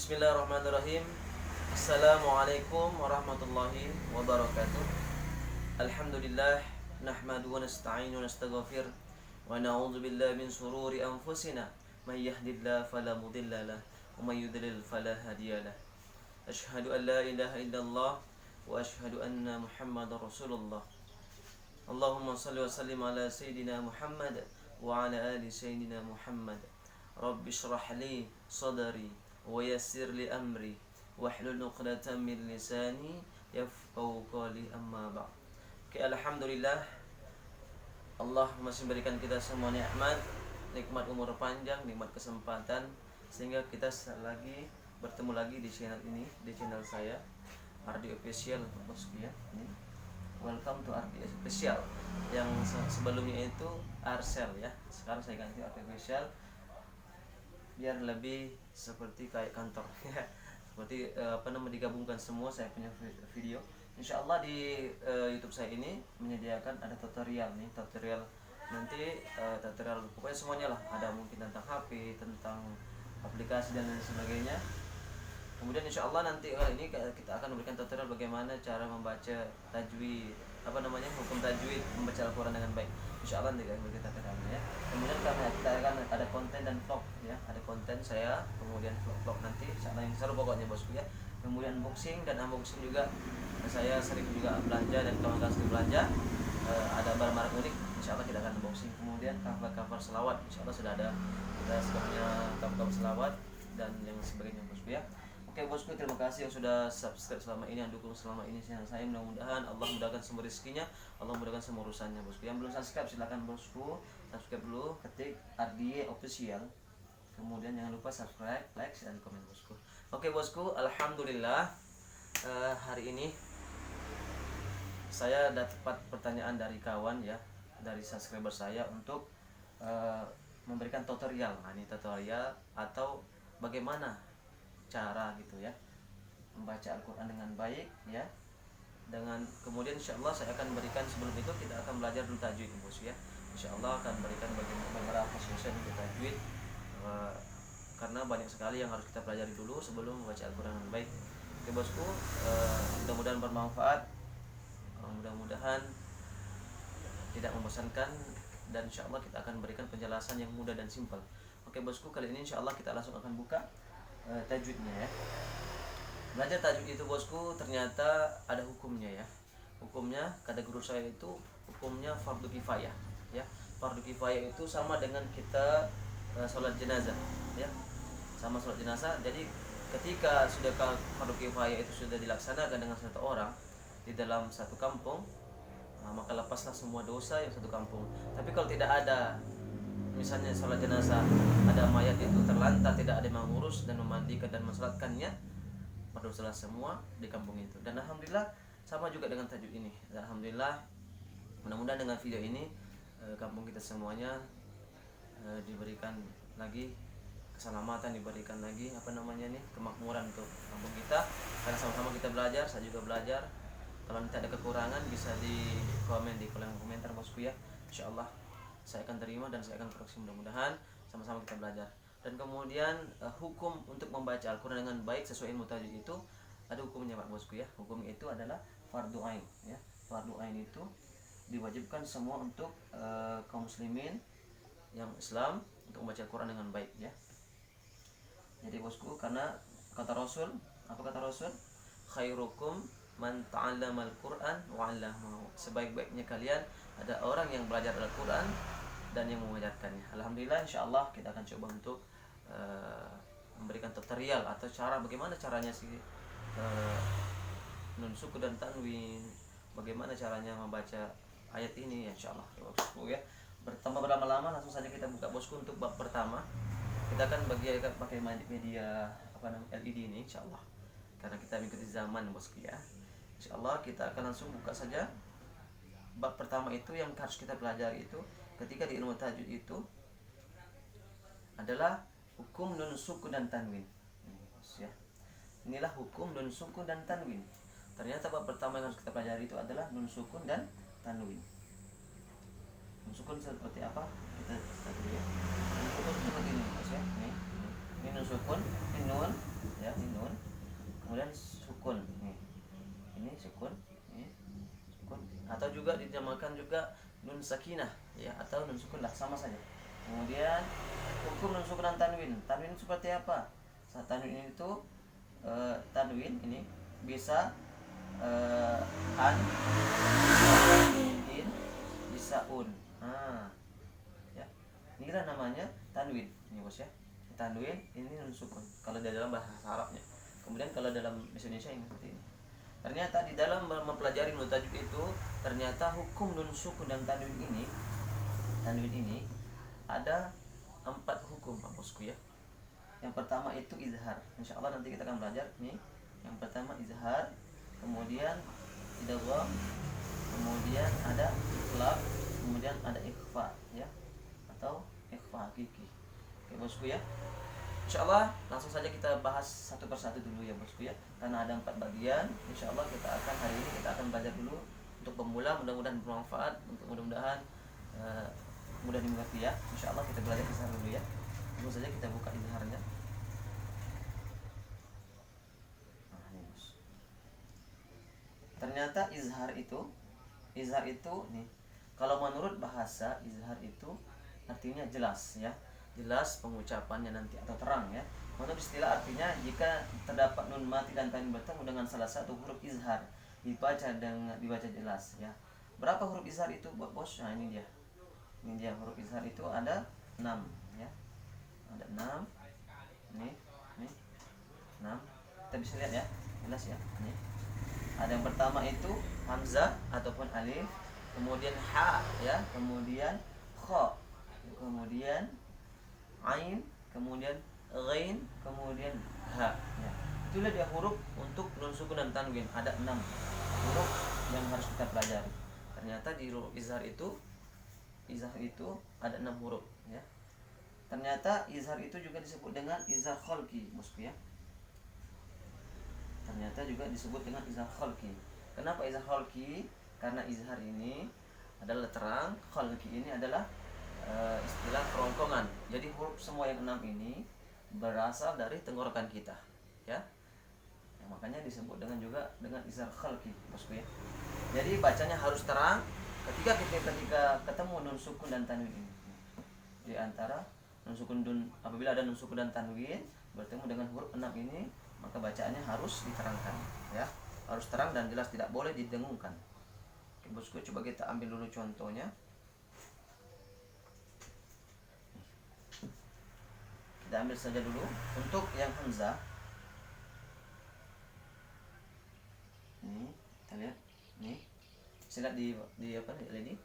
Bismillahirrahmanirrahim. Assalamualaikum warahmatullahi wabarakatuh. Alhamdulillah nahmadu wa nasta'inu wa nastaghfir wa na'udzu billahi min shururi anfusina may yahdihillahu fala mudilla lahu wa may yudlil fala hadiyalah. Asyhadu an la ilaha illallah wa asyhadu anna Muhammadar Rasulullah. Allahumma shalli wa sallim ala sayyidina Muhammad wa ala ali sayyidina Muhammad. Rabbi shrah li sadri wa yassir li amri wahlul 'uqdatam min lisani yafqahu qawli, amma ba'd. Oke, alhamdulillah Allah masih berikan kita semua nikmat umur panjang, nikmat kesempatan, sehingga kita bertemu lagi di channel ini, di channel saya Ardi Official, bosku ya. Ini welcome to Ardi Official. Yang sebelumnya itu Arcel ya. Sekarang saya ganti Ardi Official biar lebih seperti kayak kantor ya. Seperti digabungkan semua saya punya video. Insyaallah di YouTube saya ini menyediakan ada tutorial nanti tutorial pokoknya semuanya lah, ada mungkin tentang HP, tentang aplikasi dan lain sebagainya. Kemudian insyaallah nanti kali ini kita akan memberikan tutorial bagaimana cara membaca tajwid, hukum tajwid, membaca Al-Quran dengan baik. Insyaallah nanti kita akan ya. Kemudian kita akan ada konten dan vlog ya, ada konten saya, kemudian vlog nanti insyaallah yang seru pokoknya bosku ya. Kemudian unboxing juga, saya sering juga belanja dan kawan-kawan sering belanja. Ada barang-barang unik, insyaallah kita akan unboxing. Kemudian cover selawat, insyaallah sudah punya cover selawat dan yang sebagainya bosku ya. Oke bosku, terima kasih yang sudah subscribe selama ini, yang dukung selama ini channel saya. Mudah-mudahan Allah mudahkan semua rezekinya, Allah mudahkan semua urusannya bosku. Yang belum subscribe silakan bosku subscribe dulu, ketik Ardi Official. Kemudian jangan lupa subscribe, like, dan komen bosku. Oke bosku, alhamdulillah hari ini saya dapat pertanyaan dari kawan ya, dari subscriber saya untuk memberikan tutorial. Nah, ini tutorial atau bagaimana cara gitu ya membaca Al-Quran dengan baik ya. Dengan kemudian insyaallah saya akan berikan, sebelum itu kita akan belajar dulu tajwid bos ya. Insyaallah akan berikan beberapa sesi untuk tajwid karena banyak sekali yang harus kita pelajari dulu sebelum membaca Al-Quran dengan baik. Oke bosku, mudah-mudahan bermanfaat, mudah-mudahan tidak membosankan, dan insyaallah kita akan berikan penjelasan yang mudah dan simpel. Oke bosku, kali ini insyaallah kita langsung akan buka tajwidnya ya. Belajar tajwid itu bosku ternyata ada hukumnya ya. Hukumnya kata guru saya itu hukumnya fardu kifayah ya. Fardu kifayah itu sama dengan kita sholat jenazah ya. Sama sholat jenazah. Jadi ketika sudah fardu kifayah itu sudah dilaksanakan dengan satu orang di dalam satu kampung, maka lepaslah semua dosa yang satu kampung. Tapi kalau tidak ada, misalnya sholat jenazah, ada mayat itu terlantar, tidak ada yang mengurus dan memandikan dan mensalatkannya, berdosalah semua di kampung itu. Dan alhamdulillah sama juga dengan tajwid ini. Dan alhamdulillah mudah-mudahan dengan video ini kampung kita semuanya diberikan lagi keselamatan, diberikan lagi kemakmuran untuk kampung kita. Karena sama-sama kita belajar, saya juga belajar. Kalau nanti ada kekurangan bisa di komen di kolom komentar bosku ya. Insyaallah saya akan terima dan saya akan koreksi, mudah-mudahan sama-sama kita belajar. Dan kemudian hukum untuk membaca Al-Quran dengan baik sesuai ilmu tajwid itu ada hukumnya Pak bosku ya. Hukumnya itu adalah fardu ain ya. Fardu ain itu diwajibkan semua untuk kaum muslimin yang Islam untuk membaca Al-Quran dengan baik ya. Jadi bosku, karena kata Rasul, apa kata Rasul? Khairukum man ta'allamal Qur'an wa 'allamahu. Sebaik-baiknya kalian ada orang yang belajar Al-Quran dan yang mengajarkannya. Alhamdulillah insyaallah kita akan coba untuk memberikan tutorial atau cara bagaimana caranya nun suku dan tanwin, bagaimana caranya membaca ayat ini ya, insyaallah bosku ya. Bertambah berlama-lama langsung saja kita buka bosku untuk bab pertama. Kita akan pakai media LED ini insyaallah. Karena kita mengikuti zaman bosku ya. Insyaallah kita akan langsung buka saja. Bab pertama itu yang harus kita pelajari itu ketika di ilmu tajwid itu adalah hukum nun suku dan tanwin. Ya. Inilah hukum nun suku dan tanwin. Ternyata bab pertama yang harus kita pelajari itu adalah nun sukun dan tanwin. Nun sukun seperti apa? Kita lihat dulu ya. Nun sukun seperti ini, Mas ya. Ini. Ini nun sukun, ini nun, ya, ini nun. Kemudian sukun. Ini sukun, ini sukun. Atau juga dinamakan juga nun sakinah, ya, atau nun sukun lah, sama saja. Kemudian hukum nun sukun dan tanwin. Tanwin seperti apa? Saat tanwin itu tanwin ini bisa an, in, bisa un. Ya. Inilah namanya tanwin. Ini bos ya. Tanwin ini nun sukun kalau di dalam bahasa Arabnya. Kemudian kalau dalam bahasa Indonesia ini seperti ini. Ternyata di dalam mempelajari ilmu tajwid itu ternyata hukum nun sukun dan tanwin ini ada 4 hukum Pak Bosku ya. Yang pertama itu izhar. Insya Allah nanti kita akan belajar nih. Yang pertama izhar, kemudian idgham, kemudian ada iqlab, kemudian ada ikhfa ya, atau ikhfa hakiki. Oke bosku ya. Insya Allah langsung saja kita bahas satu persatu dulu ya bosku ya. Karena ada 4 bagian. Insya Allah kita akan hari ini kita akan belajar dulu untuk pemula, mudah-mudahan bermanfaat, untuk mudah-mudahan mudah dimengerti ya. Insya Allah kita belajar izhar dulu ya. Langsung saja kita buka izharnya. Nah, ini bos. Ternyata izhar itu nih, kalau menurut bahasa izhar itu artinya jelas ya, jelas pengucapannya nanti atau terang ya. Menurut istilah artinya jika terdapat nun mati dan tanwin bertemu dengan salah satu huruf izhar dibaca jelas ya. Berapa huruf izhar itu bos? Nah ini dia. Ini dia huruf izhar itu ada 6 ya. Ada 6. Nih 6. Kita bisa lihat ya. Jelas ya. Nih. Ada yang pertama itu hamzah ataupun alif, kemudian ha ya, kemudian kha, kemudian ain, kemudian ghain, kemudian ha ya. Itulah dia huruf untuk nun sukun dan tanwin. Ada 6 huruf yang harus kita pelajari. Ternyata di huruf izhar itu ada 6 huruf ya. Ternyata izhar itu juga disebut dengan izhar khalqi bosku ya. Ternyata juga disebut dengan izhar khalqi. Kenapa izhar khalqi? Karena izhar ini adalah terang, khalqi ini adalah istilah kerongkongan. Jadi huruf semua yang 6 ini berasal dari tenggorokan kita ya. Makanya disebut juga dengan izhar khalqi bosku ya. Jadi bacanya harus terang ketika ketemu nun sukun dan tanwin ini. Di antara nun sukun apabila ada nun sukun dan tanwin bertemu dengan huruf 6 ini, maka bacaannya harus diterangkan ya. Harus terang dan jelas, tidak boleh didengungkan. Oke, bosku, coba kita ambil dulu contohnya. Kita ambil saja dulu untuk yang hamzah. Nih, kita lihat. Nih. Bisa lihat di apa nih?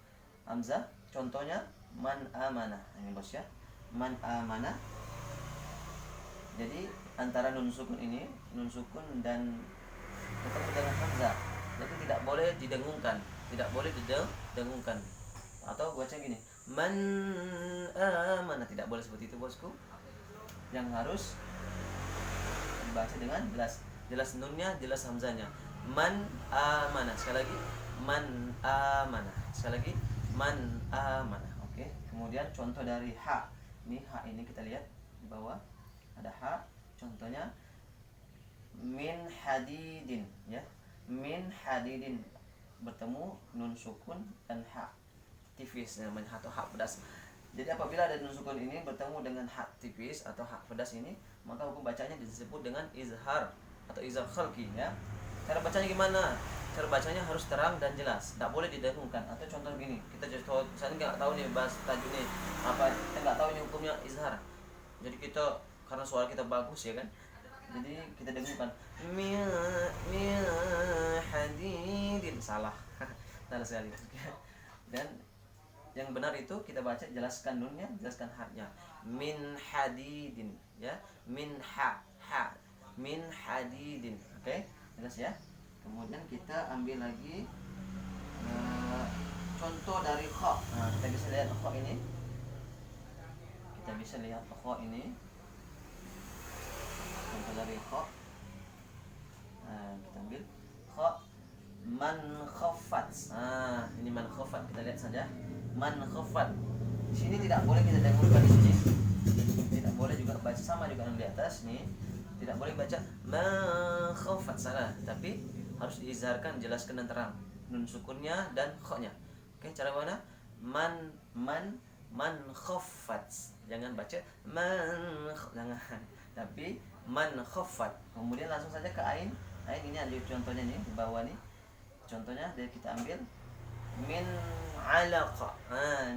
Hamzah. Contohnya man amanah. Ini bos ya. Man amanah. Jadi antara nun sukun dan ketemu dengan hamzah. Jadi tidak boleh didengungkan, Atau baca gini, man amanah, tidak boleh seperti itu bosku. Yang harus dibaca dengan jelas nunnya, jelas hamzahnya. Man amanah. Sekali lagi, man amanah. Sekali lagi, man amanah. Oke. Kemudian contoh dari ha. Ini ha ini kita lihat di bawah ada ha. Contohnya min hadidin ya. Min hadidin bertemu nun sukun dan ha tipis namanya atau ha pedas. Jadi apabila ada nun sukun ini bertemu dengan ha tipis atau ha pedas ini, maka hukum bacanya disebut dengan izhar atau izhar khalqi ya. Cara bacanya gimana? Cara bacanya harus terang dan jelas, tidak boleh didengungkan. Atau contoh gini, kita misalnya nggak tahu nih bahas tajuk nih apa, kita nggak tahu nih hukumnya izhar. Jadi kita karena suara kita bagus ya kan, jadi kita dengungkan min hadidin, salah sekali. Dan yang benar itu kita baca, jelaskan nunnya, jelaskan ha-nya, min hadidin ya, min min hadidin. Oke, jelas ya. Kemudian kita ambil lagi contoh dari kha. Nah, kita bisa lihat kha ini. Contoh dari kha. Nah, kita ambil kha man khaffat. Nah, ini man khaffat, kita lihat saja. Man khaffat. Di sini tidak boleh kita dengungkan di sini. Tidak boleh juga baca sama juga yang di atas nih. Tidak boleh baca ma khaffat, salah. Tapi harus diizharkan, jelaskan dan terang. Nun sukunnya dan kha-nya. Oke, cara mana? Man khaffat. Jangan baca jangan. Tapi man khaffat. Kemudian langsung saja ke ain. Ain ini ada contohnya nih di bawah nih. Contohnya dari kita ambil min alaqa.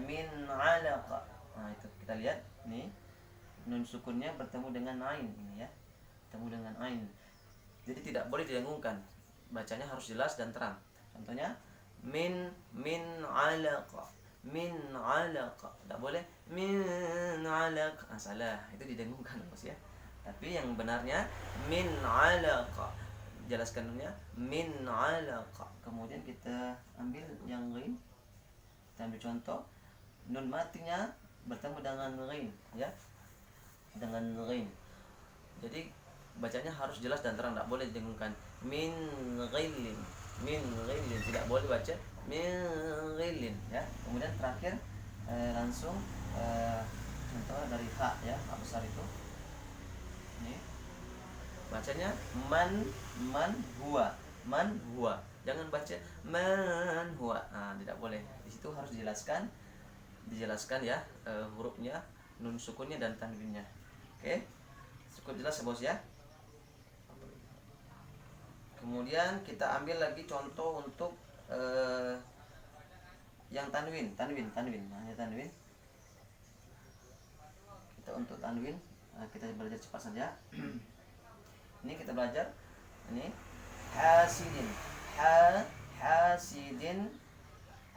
Min alaqa. Nah, itu kita lihat nih. Nun sukunnya bertemu dengan ain ini ya. Bertemu dengan ain. Jadi tidak boleh didengungkan. Bacanya harus jelas dan terang. Contohnya min alaqa. Min alaqa. Tidak boleh min alaqa. Salah. Itu didengungkan, Bos ya. Tapi yang benarnya min alaqa. Jelaskannya min alaqa. Kemudian kita ambil yang ghain. Kita ambil contoh nun matinya bertemu dengan ghain ya. Dengan ghain. Jadi bacanya harus jelas dan terang, tidak boleh didengungkan. Min ghailin. Min ghailin, tidak boleh baca min ghailin ya. Kemudian terakhir langsung contoh dari ha ya, ha besar itu. Ini bacanya man huwa. Man huwa. Jangan baca man huwa. Nah, tidak boleh. Di situ harus dijelaskan ya hurufnya, nun sukunnya dan tanwinnya. Oke. Cukup jelas ya, Bos ya. Kemudian kita ambil lagi contoh untuk yang tanwin. Hanya tanwin. Kita untuk tanwin kita belajar cepat saja. Ini kita belajar ini hasidin.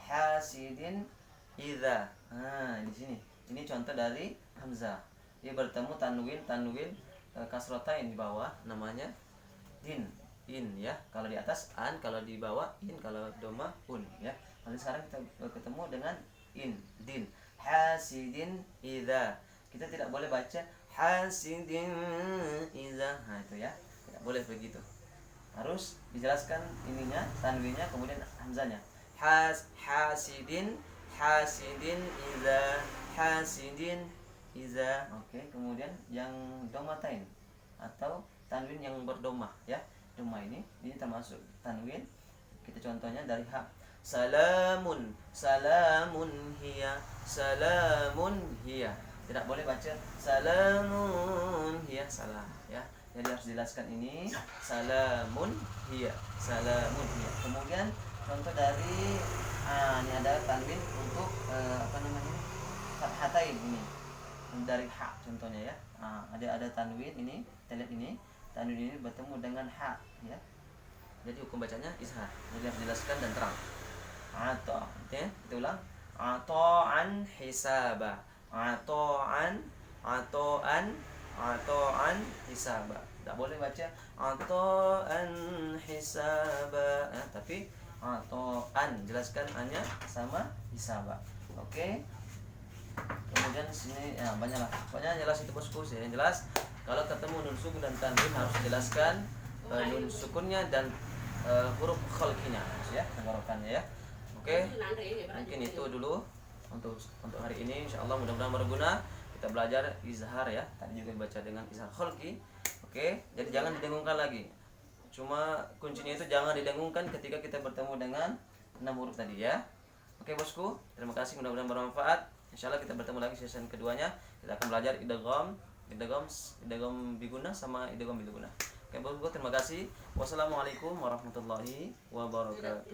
Hasidin idza. Di sini. Ini contoh dari hamzah. Dia bertemu tanwin kasratain di bawah, namanya in ya. Kalau di atas an, kalau di bawah in, kalau doma un ya. Lalu sekarang kita ketemu dengan din. Hasidin idza. Kita tidak boleh baca hasidin idza. Nah, itu ya. Tidak boleh begitu. Harus dijelaskan ininya, tanwinnya, kemudian hamzanya. Hasidin idza. Oke, kemudian yang domatain atau tanwin yang berdomah ya. Domah ini termasuk tanwin. Kita contohnya dari ha. Salamun hiya. Tidak boleh baca salamun hiya, salah ya. Jadi harus dijelaskan ini salamun hiya. Kemudian contoh dari ini ada tanwin untuk fathatain ini. Dari ha contohnya ya. Ada tanwin ini, kita lihat ini. Tanwin ini bertemu dengan ha ya. Jadi hukum bacanya izhar. Jadi harus dijelaskan dan terang. Ata, ya, kita ulang. Ata'an hisaba. Ata'an hisaba. Tidak boleh baca ata'an hisaba tapi ata'an, jelaskan hanya sama hisaba. Oke. Kemudian sini ya banyaklah. Pokoknya jelas itu, Bosku. Yang jelas kalau ketemu nun sukun dan tanwin harus jelaskan nun sukunnya dan huruf khalqinya ya, tenggorokannya ya. Oke. Mungkin itu dulu untuk hari ini. Insyaallah mudah-mudahan berguna. Kita belajar izhar ya. Tadi juga baca dengan izhar khalqi. Oke. Jadi jangan didengungkan lagi. Cuma kuncinya itu jangan didengungkan ketika kita bertemu dengan 6 huruf tadi ya. Oke, Bosku. Terima kasih, mudah-mudahan bermanfaat. Insyaallah kita bertemu lagi season keduanya. Kita akan belajar idgham biguna sama idgham bilguna. Oke, Bosku, terima kasih. Wassalamualaikum warahmatullahi wabarakatuh.